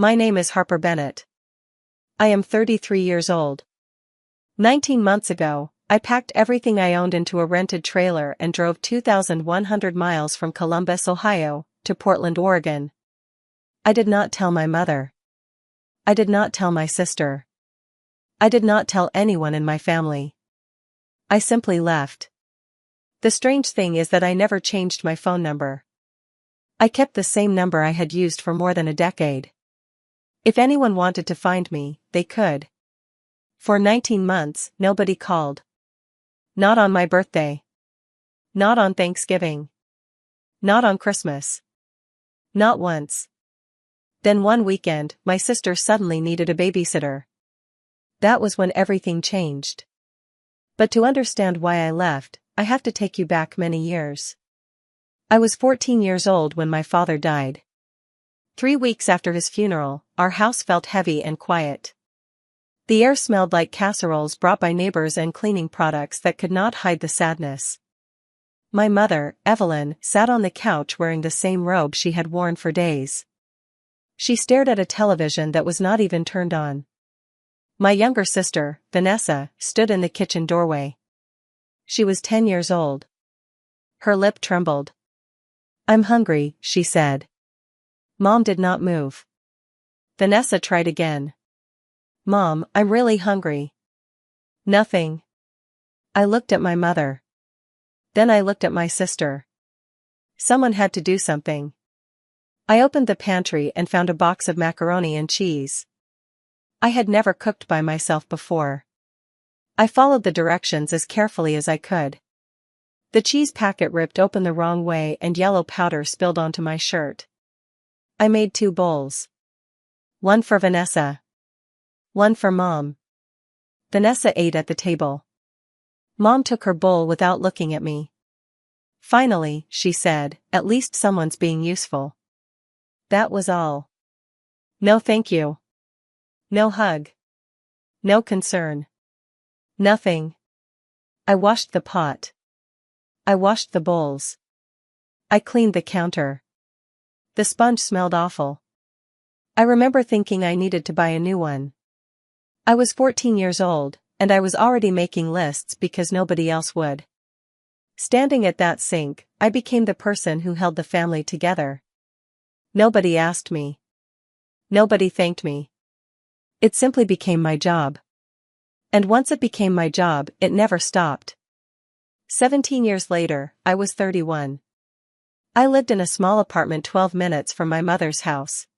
My name is Harper Bennett. I am 33 years old. 19 months ago, I packed everything I owned into a rented trailer and drove 2,100 miles from Columbus, Ohio, to Portland, Oregon. I did not tell my mother. I did not tell my sister. I did not tell anyone in my family. I simply left. The strange thing is that I never changed my phone number. I kept the same number I had used for more than a decade. If anyone wanted to find me, they could. For 19 months, nobody called. Not on my birthday. Not on Thanksgiving. Not on Christmas. Not once. Then one weekend, my sister suddenly needed a babysitter. That was when everything changed. But to understand why I left, I have to take you back many years. I was 14 years old when my father died. 3 weeks after his funeral, our house felt heavy and quiet. The air smelled like casseroles brought by neighbors and cleaning products that could not hide the sadness. My mother, Evelyn, sat on the couch wearing the same robe she had worn for days. She stared at a television that was not even turned on. My younger sister, Vanessa, stood in the kitchen doorway. She was 10 years old. Her lip trembled. "I'm hungry," she said. Mom did not move. Vanessa tried again. "Mom, I'm really hungry." Nothing. I looked at my mother. Then I looked at my sister. Someone had to do something. I opened the pantry and found a box of macaroni and cheese. I had never cooked by myself before. I followed the directions as carefully as I could. The cheese packet ripped open the wrong way and yellow powder spilled onto my shirt. I made 2 bowls. One for Vanessa. One for Mom. Vanessa ate at the table. Mom took her bowl without looking at me. "Finally," she said, "at least someone's being useful." That was all. No thank you. No hug. No concern. Nothing. I washed the pot. I washed the bowls. I cleaned the counter. The sponge smelled awful. I remember thinking I needed to buy a new one. I was 14 years old, and I was already making lists because nobody else would. Standing at that sink, I became the person who held the family together. Nobody asked me. Nobody thanked me. It simply became my job. And once it became my job, it never stopped. 17 years later, I was 31. I lived in a small apartment 12 minutes from my mother's house.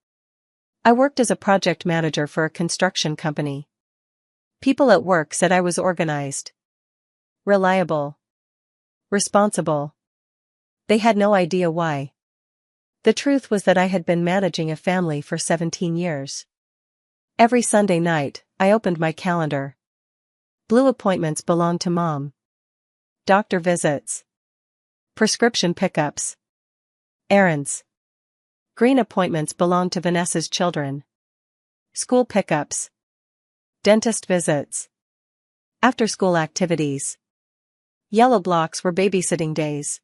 I worked as a project manager for a construction company. People at work said I was organized, reliable, responsible. They had no idea why. The truth was that I had been managing a family for 17 years. Every Sunday night, I opened my calendar. Blue appointments belonged to Mom. Doctor visits. Prescription pickups. Errands. Green appointments belonged to Vanessa's children. School pickups. Dentist visits. After-school activities. Yellow blocks were babysitting days.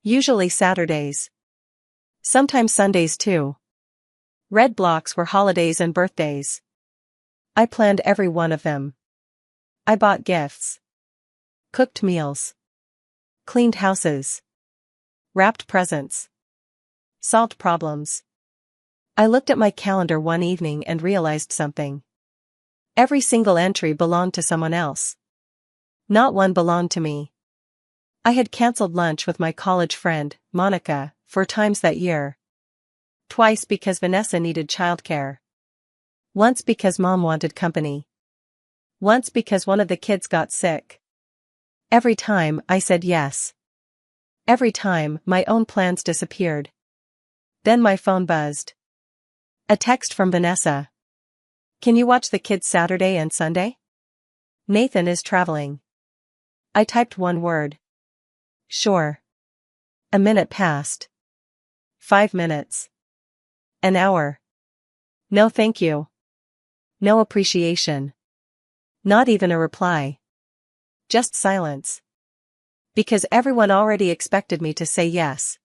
Usually Saturdays. Sometimes Sundays too. Red blocks were holidays and birthdays. I planned every one of them. I bought gifts. Cooked meals. Cleaned houses. Wrapped presents. Solved problems. I looked at my calendar one evening and realized something. Every single entry belonged to someone else. Not one belonged to me. I had canceled lunch with my college friend, Monica, 4 times that year. Twice because Vanessa needed childcare. Once because Mom wanted company. Once because one of the kids got sick. Every time, I said yes. Every time, my own plans disappeared. Then my phone buzzed. A text from Vanessa. "Can you watch the kids Saturday and Sunday? Nathan is traveling." I typed one word. "Sure." A minute passed. 5 minutes. An hour. No thank you. No appreciation. Not even a reply. Just silence. Because everyone already expected me to say yes.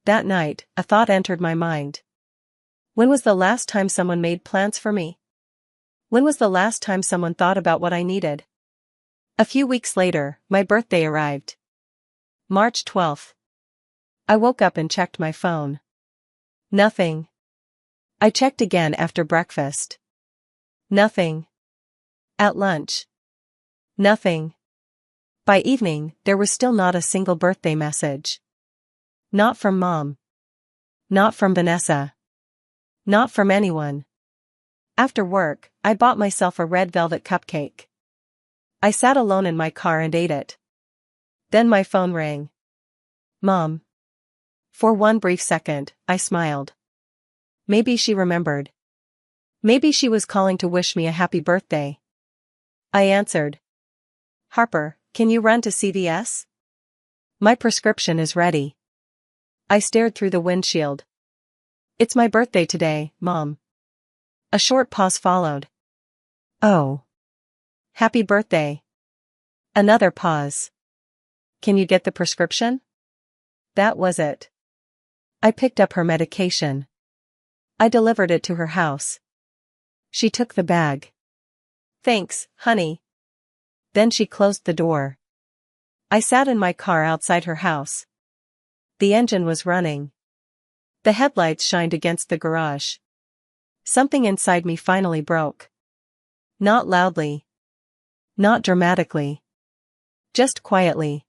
That night, a thought entered my mind. When was the last time someone made plans for me? When was the last time someone thought about what I needed? A few weeks later, my birthday arrived. March 12th. I woke up and checked my phone. Nothing. I checked again after breakfast. Nothing. At lunch. Nothing. By evening, there was still not a single birthday message. Not from Mom. Not from Vanessa. Not from anyone. After work, I bought myself a red velvet cupcake. I sat alone in my car and ate it. Then my phone rang. Mom. For one brief second, I smiled. Maybe she remembered. Maybe she was calling to wish me a happy birthday. I answered. Harper, can you run to CVS? My prescription is ready. I stared through the windshield. It's my birthday today, Mom. A short pause followed. Oh. Happy birthday. Another pause. Can you get the prescription? That was it. I picked up her medication. I delivered it to her house. She took the bag. Thanks, honey. Then she closed the door. I sat in my car outside her house. The engine was running. The headlights shined against the garage. Something inside me finally broke. Not loudly. Not dramatically. Just quietly.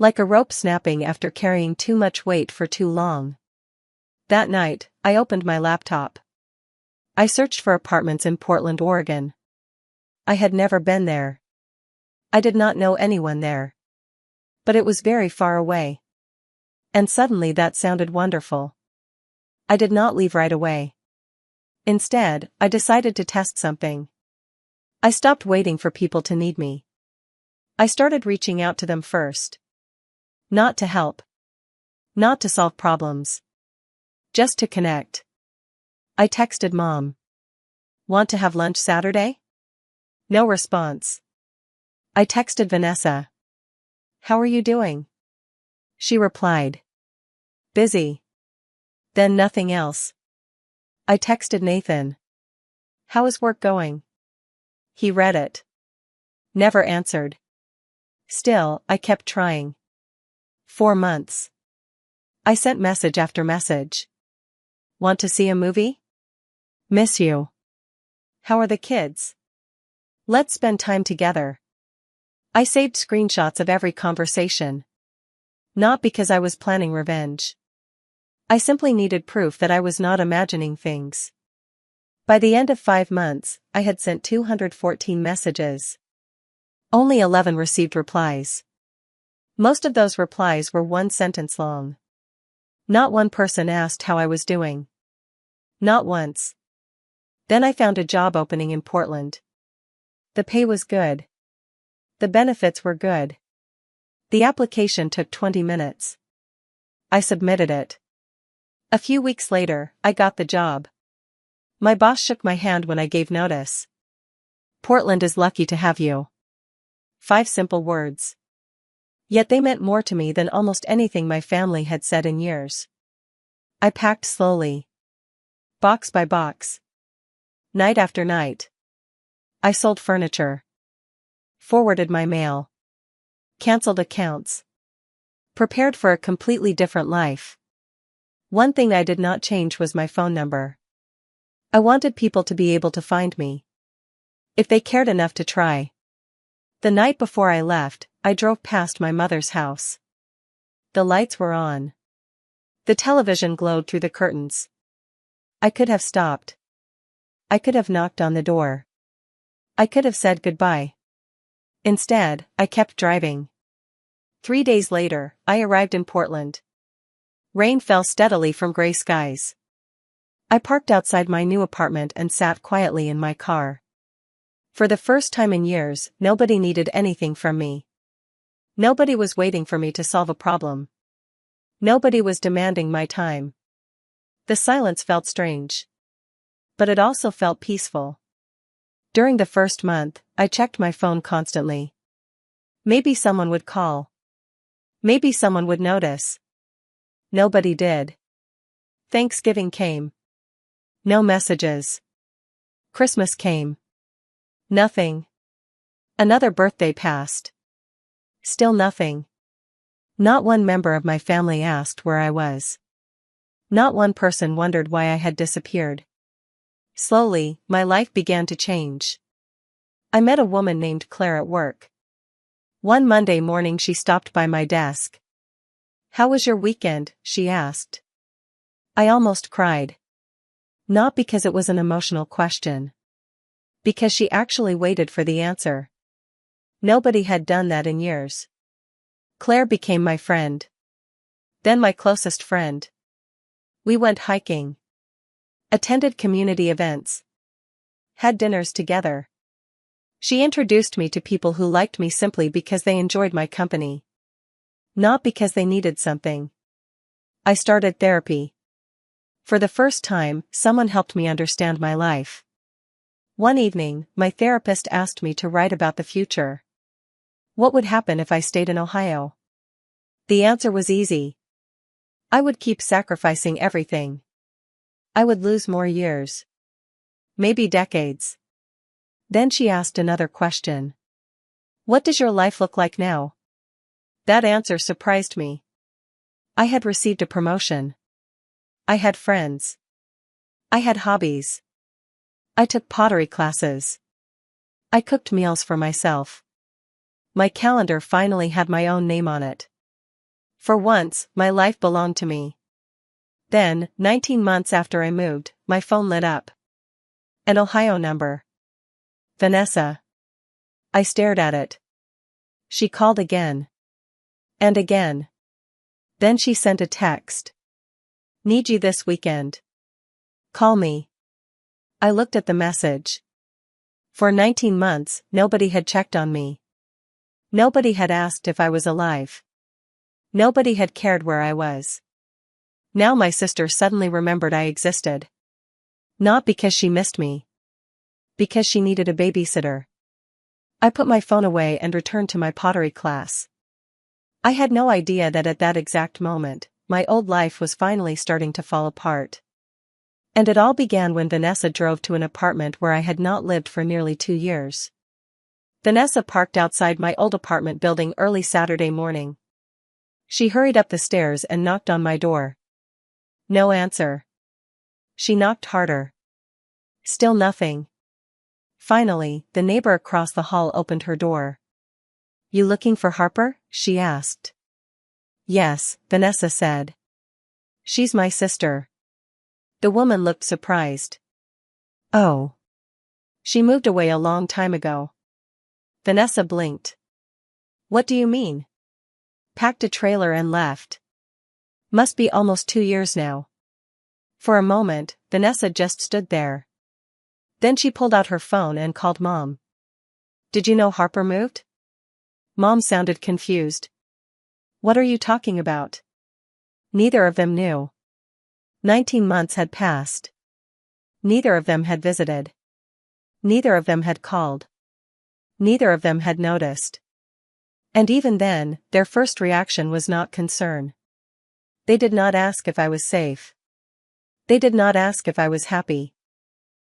Like a rope snapping after carrying too much weight for too long. That night, I opened my laptop. I searched for apartments in Portland, Oregon. I had never been there. I did not know anyone there. But it was very far away. And suddenly that sounded wonderful. I did not leave right away. Instead, I decided to test something. I stopped waiting for people to need me. I started reaching out to them first. Not to help. Not to solve problems. Just to connect. I texted Mom. Want to have lunch Saturday? No response. I texted Vanessa. How are you doing? She replied. Busy. Then nothing else. I texted Nathan. How is work going? He read it. Never answered. Still, I kept trying. 4 months. I sent message after message. Want to see a movie? Miss you. How are the kids? Let's spend time together. I saved screenshots of every conversation. Not because I was planning revenge. I simply needed proof that I was not imagining things. By the end of 5 months, I had sent 214 messages. Only 11 received replies. Most of those replies were one sentence long. Not one person asked how I was doing. Not once. Then I found a job opening in Portland. The pay was good. The benefits were good. The application took 20 minutes. I submitted it. A few weeks later, I got the job. My boss shook my hand when I gave notice. Portland is lucky to have you. 5 simple words. Yet they meant more to me than almost anything my family had said in years. I packed slowly. Box by box. Night after night. I sold furniture. Forwarded my mail. Cancelled accounts. Prepared for a completely different life. One thing I did not change was my phone number. I wanted people to be able to find me. If they cared enough to try. The night before I left, I drove past my mother's house. The lights were on. The television glowed through the curtains. I could have stopped. I could have knocked on the door. I could have said goodbye. Instead, I kept driving. 3 days later, I arrived in Portland. Rain fell steadily from gray skies. I parked outside my new apartment and sat quietly in my car. For the first time in years, nobody needed anything from me. Nobody was waiting for me to solve a problem. Nobody was demanding my time. The silence felt strange. But it also felt peaceful. During the first month, I checked my phone constantly. Maybe someone would call. Maybe someone would notice. Nobody did. Thanksgiving came. No messages. Christmas came. Nothing. Another birthday passed. Still nothing. Not one member of my family asked where I was. Not one person wondered why I had disappeared. Slowly, my life began to change. I met a woman named Claire at work. One Monday morning she stopped by my desk. "How was your weekend?" she asked. I almost cried. Not because it was an emotional question. Because she actually waited for the answer. Nobody had done that in years. Claire became my friend. Then my closest friend. We went hiking. Attended community events. Had dinners together. She introduced me to people who liked me simply because they enjoyed my company. Not because they needed something. I started therapy. For the first time, someone helped me understand my life. One evening, my therapist asked me to write about the future. What would happen if I stayed in Ohio? The answer was easy. I would keep sacrificing everything. I would lose more years. Maybe decades. Then she asked another question. What does your life look like now? That answer surprised me. I had received a promotion. I had friends. I had hobbies. I took pottery classes. I cooked meals for myself. My calendar finally had my own name on it. For once, my life belonged to me. Then, 19 months after I moved, my phone lit up. An Ohio number. Vanessa. I stared at it. She called again. And again. Then she sent a text. Need you this weekend. Call me. I looked at the message. For 19 months, nobody had checked on me. Nobody had asked if I was alive. Nobody had cared where I was. Now my sister suddenly remembered I existed. Not because she missed me. Because she needed a babysitter. I put my phone away and returned to my pottery class. I had no idea that at that exact moment, my old life was finally starting to fall apart. And it all began when Vanessa drove to an apartment where I had not lived for nearly 2 years. Vanessa parked outside my old apartment building early Saturday morning. She hurried up the stairs and knocked on my door. No answer. She knocked harder. Still nothing. Finally, the neighbor across the hall opened her door. You looking for Harper? She asked. Yes, Vanessa said. She's my sister. The woman looked surprised. Oh. She moved away a long time ago. Vanessa blinked. What do you mean? Packed a trailer and left. Must be almost 2 years now. For a moment, Vanessa just stood there. Then she pulled out her phone and called Mom. Did you know Harper moved? Mom sounded confused. What are you talking about? Neither of them knew. 19 months had passed. Neither of them had visited. Neither of them had called. Neither of them had noticed. And even then, their first reaction was not concern. They did not ask if I was safe. They did not ask if I was happy.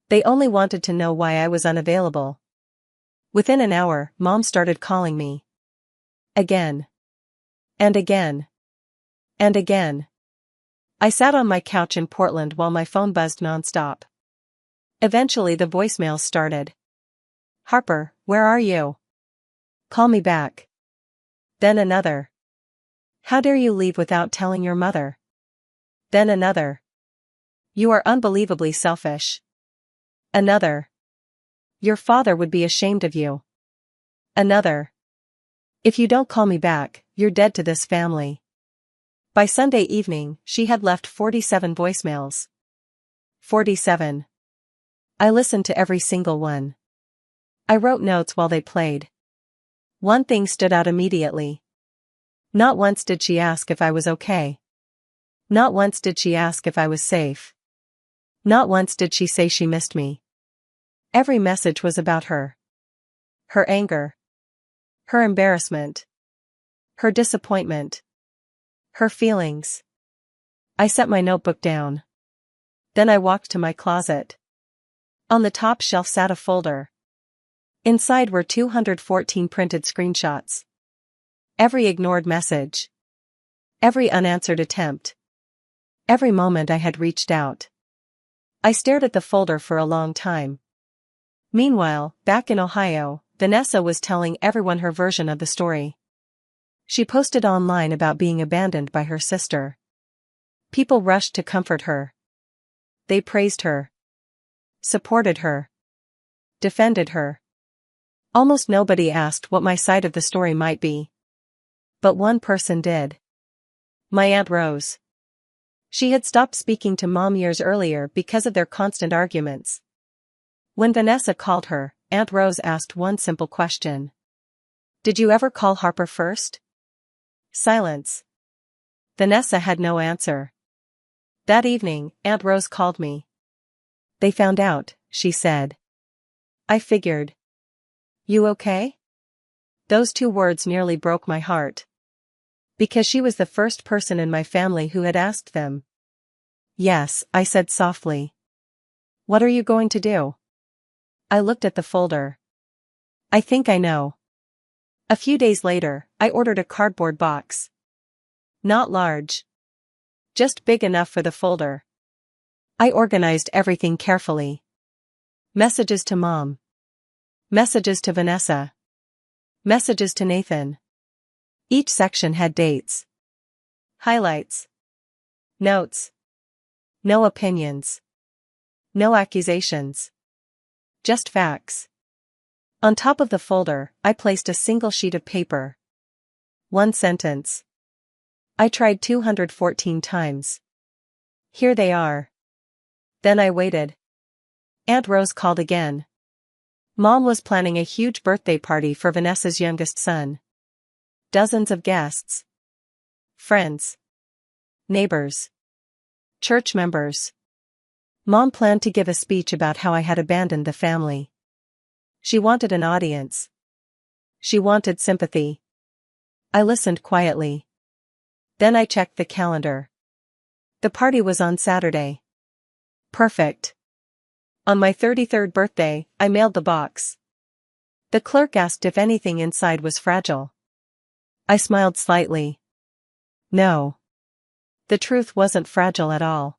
They only wanted to know why I was unavailable. Within an hour, Mom started calling me. Again. And again. And again. I sat on my couch in Portland while my phone buzzed nonstop. Eventually the voicemails started. Harper, where are you? Call me back. Then another. How dare you leave without telling your mother? Then another. You are unbelievably selfish. Another. Your father would be ashamed of you. Another. If you don't call me back, you're dead to this family. By Sunday evening, she had left 47 voicemails. 47. I listened to every single one. I wrote notes while they played. One thing stood out immediately. Not once did she ask if I was okay. Not once did she ask if I was safe. Not once did she say she missed me. Every message was about her. Her anger. Her embarrassment. Her disappointment. Her feelings. I set my notebook down. Then I walked to my closet. On the top shelf sat a folder. Inside were 214 printed screenshots. Every ignored message. Every unanswered attempt. Every moment I had reached out. I stared at the folder for a long time. Meanwhile, back in Ohio, Vanessa was telling everyone her version of the story. She posted online about being abandoned by her sister. People rushed to comfort her. They praised her, supported her, defended her. Almost nobody asked what my side of the story might be. But one person did. My Aunt Rose. She had stopped speaking to Mom years earlier because of their constant arguments. When Vanessa called her, Aunt Rose asked one simple question. "Did you ever call Harper first?" Silence. Vanessa had no answer. That evening, Aunt Rose called me. "They found out," she said. I figured. "You okay?" Those two words nearly broke my heart. Because she was the first person in my family who had asked them. "Yes," I said softly. "What are you going to do?" I looked at the folder. "I think I know." A few days later, I ordered a cardboard box. Not large. Just big enough for the folder. I organized everything carefully. Messages to Mom. Messages to Vanessa. Messages to Nathan. Each section had dates. Highlights. Notes. No opinions. No accusations. Just facts. On top of the folder, I placed a single sheet of paper. One sentence. I tried 214 times. Here they are. Then I waited. Aunt Rose called again. Mom was planning a huge birthday party for Vanessa's youngest son. Dozens of guests. Friends. Neighbors. Church members. Mom planned to give a speech about how I had abandoned the family. She wanted an audience. She wanted sympathy. I listened quietly. Then I checked the calendar. The party was on Saturday. Perfect. On my 33rd birthday, I mailed the box. The clerk asked if anything inside was fragile. I smiled slightly. No. The truth wasn't fragile at all.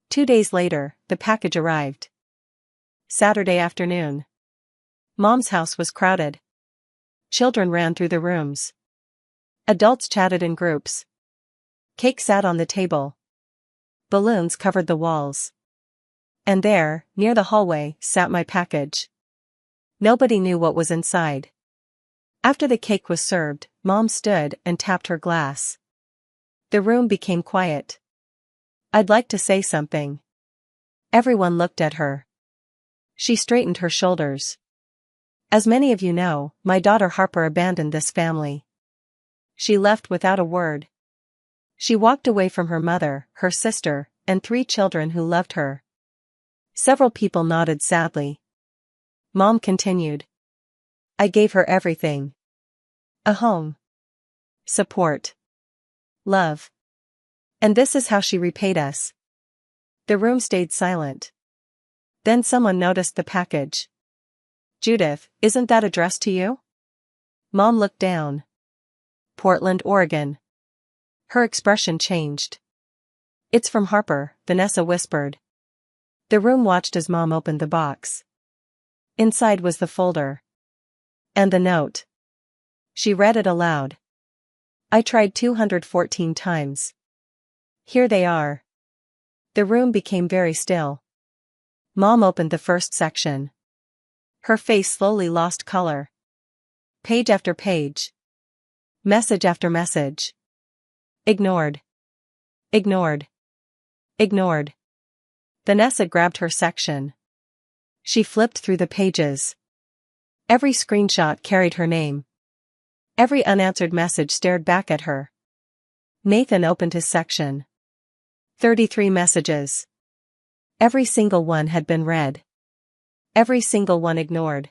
2 days later, the package arrived. Saturday afternoon. Mom's house was crowded. Children ran through the rooms. Adults chatted in groups. Cake sat on the table. Balloons covered the walls. And there, near the hallway, sat my package. Nobody knew what was inside. After the cake was served, Mom stood and tapped her glass. The room became quiet. I'd like to say something. Everyone looked at her. She straightened her shoulders. As many of you know, my daughter Harper abandoned this family. She left without a word. She walked away from her mother, her sister, and 3 children who loved her. Several people nodded sadly. Mom continued. I gave her everything. A home. Support. Love. And this is how she repaid us. The room stayed silent. Then someone noticed the package. Judith, isn't that addressed to you? Mom looked down. Portland, Oregon. Her expression changed. It's from Harper, Vanessa whispered. The room watched as Mom opened the box. Inside was the folder. And the note. She read it aloud. I tried 214 times. Here they are. The room became very still. Mom opened the first section. Her face slowly lost color. Page after page. Message after message. Ignored. Ignored. Ignored. Vanessa grabbed her section. She flipped through the pages. Every screenshot carried her name. Every unanswered message stared back at her. Nathan opened his section. 33 messages. Every single one had been read. Every single one ignored.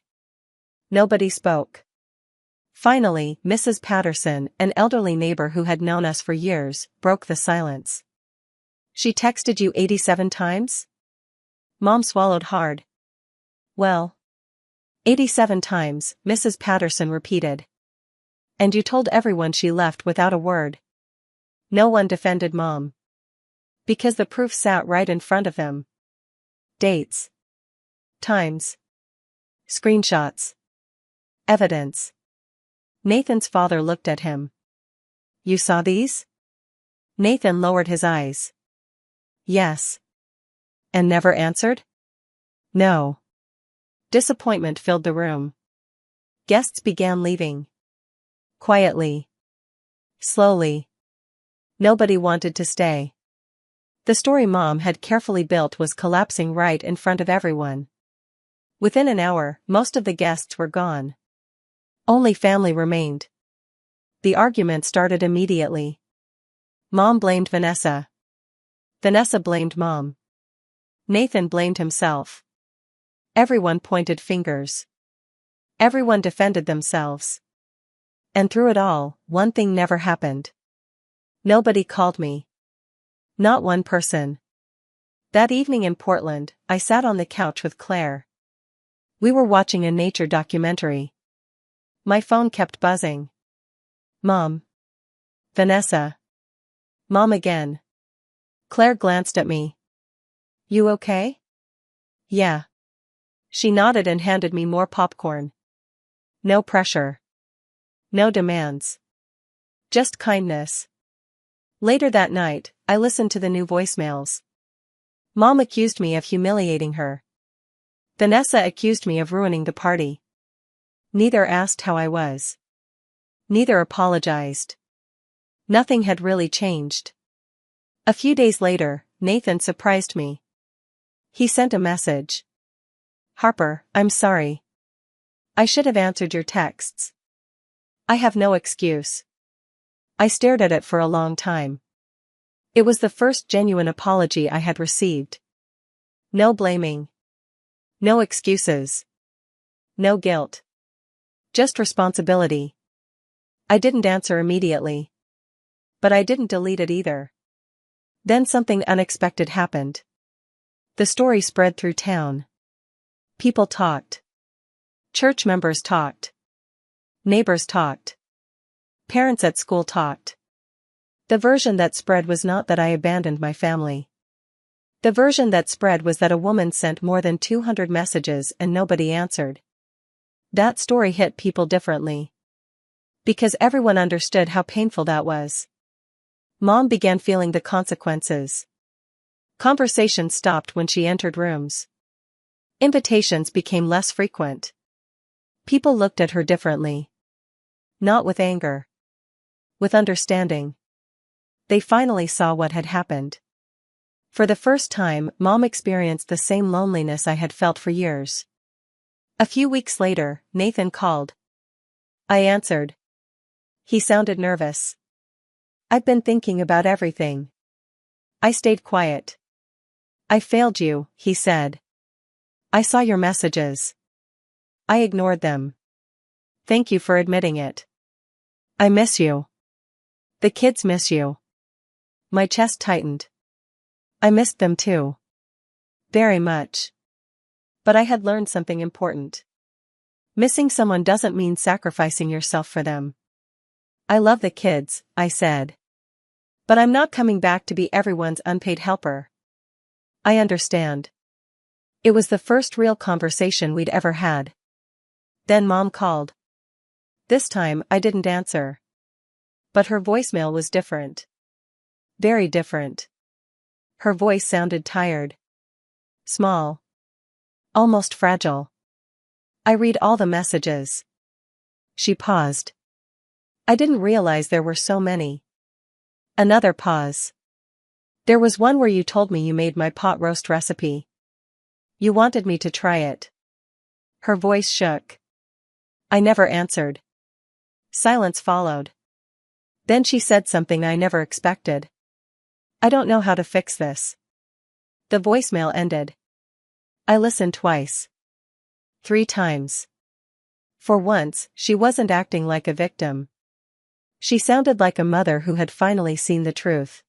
Nobody spoke. Finally, Mrs. Patterson, an elderly neighbor who had known us for years, broke the silence. She texted you 87 times? Mom swallowed hard. Well, 87 times, Mrs. Patterson repeated. And you told everyone she left without a word. No one defended Mom. Because the proof sat right in front of them. Dates. Times. Screenshots. Evidence. Nathan's father looked at him. You saw these? Nathan lowered his eyes. Yes. And never answered? No. Disappointment filled the room. Guests began leaving. Quietly. Slowly. Nobody wanted to stay. The story Mom had carefully built was collapsing right in front of everyone. Within an hour, most of the guests were gone. Only family remained. The argument started immediately. Mom blamed Vanessa. Vanessa blamed Mom. Nathan blamed himself. Everyone pointed fingers. Everyone defended themselves. And through it all, one thing never happened. Nobody called me. Not one person. That evening in Portland, I sat on the couch with Claire. We were watching a nature documentary. My phone kept buzzing. Mom. Vanessa. Mom again. Claire glanced at me. You okay? Yeah. She nodded and handed me more popcorn. No pressure. No demands. Just kindness. Later that night, I listened to the new voicemails. Mom accused me of humiliating her. Vanessa accused me of ruining the party. Neither asked how I was. Neither apologized. Nothing had really changed. A few days later, Nathan surprised me. He sent a message. Harper, I'm sorry. I should have answered your texts. I have no excuse. I stared at it for a long time. It was the first genuine apology I had received. No blaming. No excuses. No guilt. Just responsibility. I didn't answer immediately. But I didn't delete it either. Then something unexpected happened. The story spread through town. People talked. Church members talked. Neighbors talked. Parents at school talked. The version that spread was not that I abandoned my family. The version that spread was that a woman sent more than 200 messages and nobody answered. That story hit people differently. Because everyone understood how painful that was. Mom began feeling the consequences. Conversations stopped when she entered rooms. Invitations became less frequent. People looked at her differently. Not with anger. With understanding. They finally saw what had happened. For the first time, Mom experienced the same loneliness I had felt for years. A few weeks later, Nathan called. I answered. He sounded nervous. I've been thinking about everything. I stayed quiet. I failed you, he said. I saw your messages. I ignored them. Thank you for admitting it. I miss you. The kids miss you. My chest tightened. I missed them too. Very much. But I had learned something important. Missing someone doesn't mean sacrificing yourself for them. I love the kids, I said. But I'm not coming back to be everyone's unpaid helper. I understand. It was the first real conversation we'd ever had. Then Mom called. This time I didn't answer. But her voicemail was different. Very different. Her voice sounded tired. Small. Almost fragile. I read all the messages. She paused. I didn't realize there were so many. Another pause. There was one where you told me you made my pot roast recipe. You wanted me to try it. Her voice shook. I never answered. Silence followed. Then she said something I never expected. I don't know how to fix this. The voicemail ended. I listened twice. 3 times. For once, she wasn't acting like a victim. She sounded like a mother who had finally seen the truth.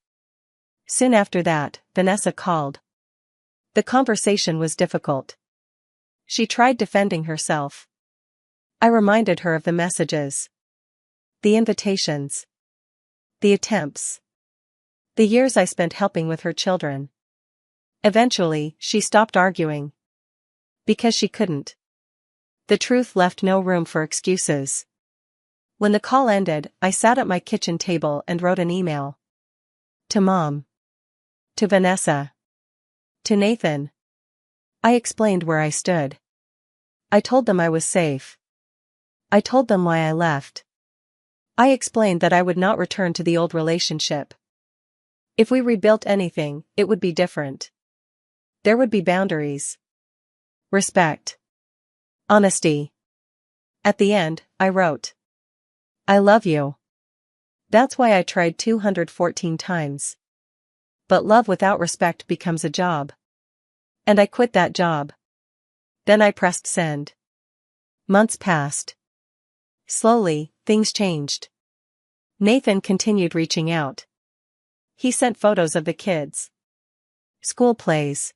Soon after that, Vanessa called. The conversation was difficult. She tried defending herself. I reminded her of the messages, the invitations, the attempts, the years I spent helping with her children. Eventually, she stopped arguing. Because she couldn't. The truth left no room for excuses. When the call ended, I sat at my kitchen table and wrote an email. To Mom. To Vanessa. To Nathan. I explained where I stood. I told them I was safe. I told them why I left. I explained that I would not return to the old relationship. If we rebuilt anything, it would be different. There would be boundaries. Respect. Honesty. At the end, I wrote, I love you. That's why I tried 214 times. But love without respect becomes a job. And I quit that job. Then I pressed send. Months passed. Slowly, things changed. Nathan continued reaching out. He sent photos of the kids. School plays.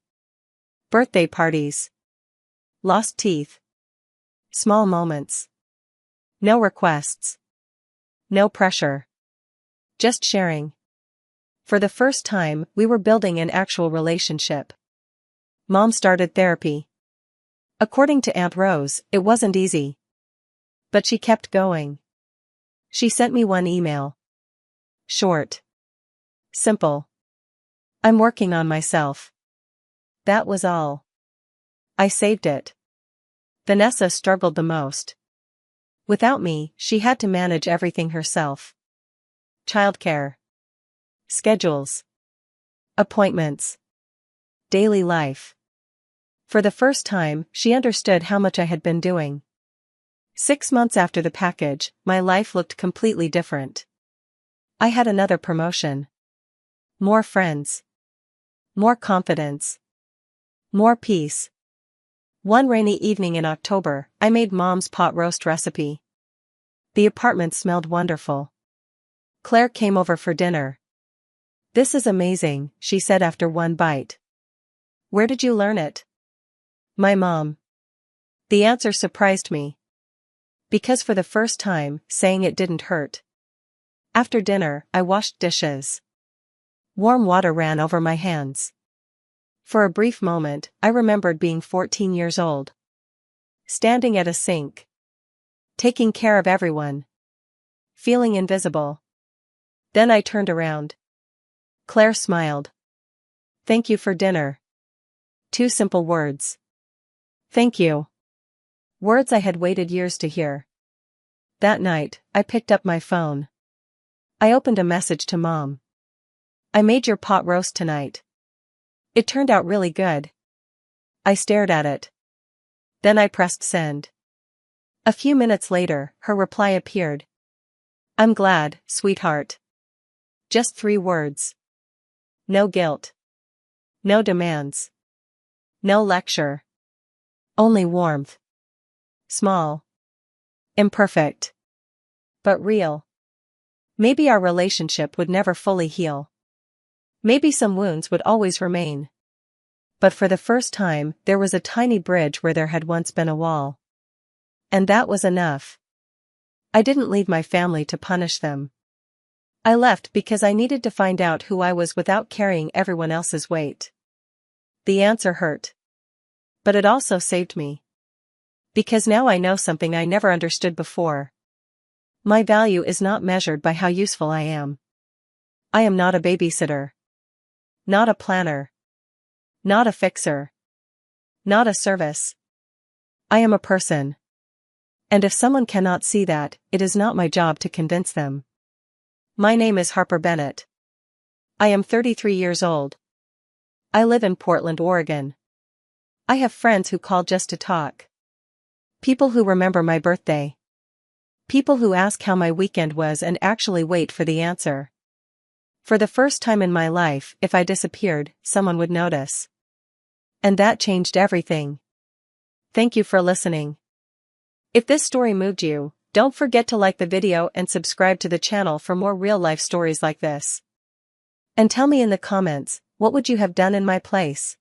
Birthday parties. Lost teeth. Small moments. No requests. No pressure. Just sharing. For the first time, we were building an actual relationship. Mom started therapy. According to Aunt Rose, it wasn't easy. But she kept going. She sent me one email. Short. Simple. I'm working on myself. That was all. I saved it. Vanessa struggled the most. Without me, she had to manage everything herself. Childcare. Schedules. Appointments. Daily life. For the first time, she understood how much I had been doing. 6 months after the package, my life looked completely different. I had another promotion. More friends. More confidence. More peace. One rainy evening in October, I made Mom's pot roast recipe. The apartment smelled wonderful. Claire came over for dinner. This is amazing, she said after one bite. Where did you learn it? My mom. The answer surprised me. Because for the first time, saying it didn't hurt. After dinner, I washed dishes. Warm water ran over my hands. For a brief moment, I remembered being 14 years old. Standing at a sink. Taking care of everyone. Feeling invisible. Then I turned around. Claire smiled. Thank you for dinner. 2 simple words. Thank you. Words I had waited years to hear. That night, I picked up my phone. I opened a message to Mom. I made your pot roast tonight. It turned out really good. I stared at it. Then I pressed send. A few minutes later, her reply appeared. I'm glad, sweetheart. Just 3 words. No guilt. No demands. No lecture. Only warmth. Small. Imperfect. But real. Maybe our relationship would never fully heal. Maybe some wounds would always remain. But for the first time, there was a tiny bridge where there had once been a wall. And that was enough. I didn't leave my family to punish them. I left because I needed to find out who I was without carrying everyone else's weight. The answer hurt. But it also saved me. Because now I know something I never understood before. My value is not measured by how useful I am. I am not a babysitter. Not a planner. Not a fixer. Not a service. I am a person. And if someone cannot see that, it is not my job to convince them. My name is Harper Bennett. I am 33 years old. I live in Portland, Oregon. I have friends who call just to talk. People who remember my birthday. People who ask how my weekend was and actually wait for the answer. For the first time in my life, if I disappeared, someone would notice. And that changed everything. Thank you for listening. If this story moved you, don't forget to like the video and subscribe to the channel for more real-life stories like this. And tell me in the comments, what would you have done in my place?